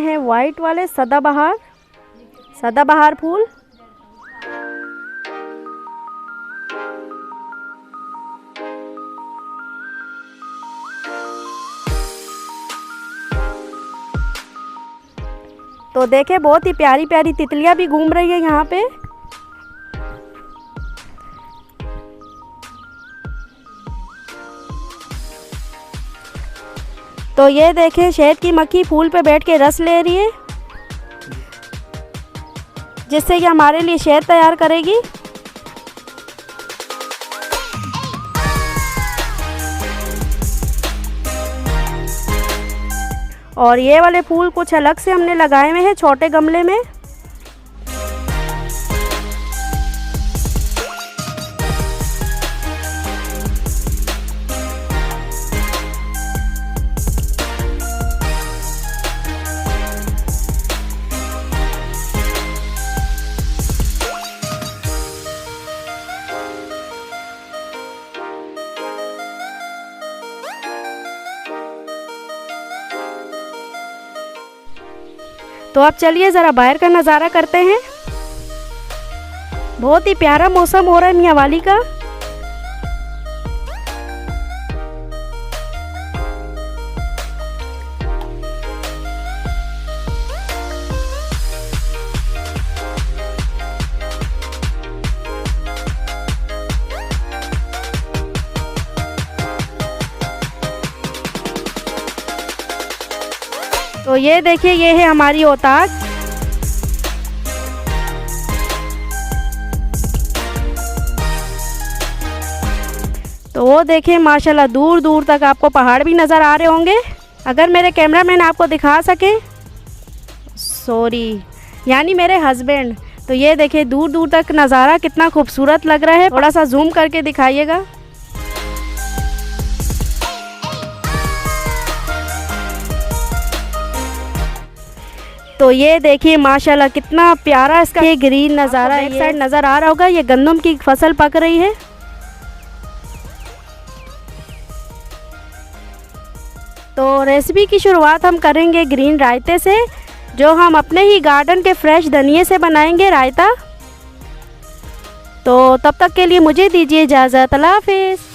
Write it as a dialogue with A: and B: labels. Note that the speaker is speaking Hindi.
A: हैं वाइट वाले सदाबहार फूल। तो देखें बहुत ही प्यारी प्यारी तितलियां भी घूम रही है यहाँ पे। तो ये देखें शहद की मक्खी फूल पे बैठ के रस ले रही है, जिससे कि हमारे लिए शहद तैयार करेगी। और ये वाले फूल कुछ अलग से हमने लगाए हुए हैं छोटे गमले में। तो अब चलिए ज़रा बाहर का नज़ारा करते हैं। बहुत ही प्यारा मौसम हो रहा है मियांवाली का। तो ये देखिए, ये है हमारी औताक। तो वो देखिए माशाल्लाह दूर दूर तक आपको पहाड़ भी नज़र आ रहे होंगे, अगर मेरे कैमरामैन आपको दिखा सके, यानी मेरे हस्बैंड। तो ये देखिए दूर दूर तक नज़ारा कितना खूबसूरत लग रहा है। थोड़ा सा जूम करके दिखाइएगा। तो ये देखिए माशाल्लाह कितना प्यारा इसका ये ग्रीन नज़ारा। एक साइड नज़र आ रहा होगा, ये गंदम की फसल पक रही है। तो रेसिपी की शुरुआत हम करेंगे ग्रीन रायते से, जो हम अपने ही गार्डन के फ्रेश धनिये से बनाएंगे रायता। तो तब तक के लिए मुझे दीजिए इजाज़त। अल्लाह हाफिज़।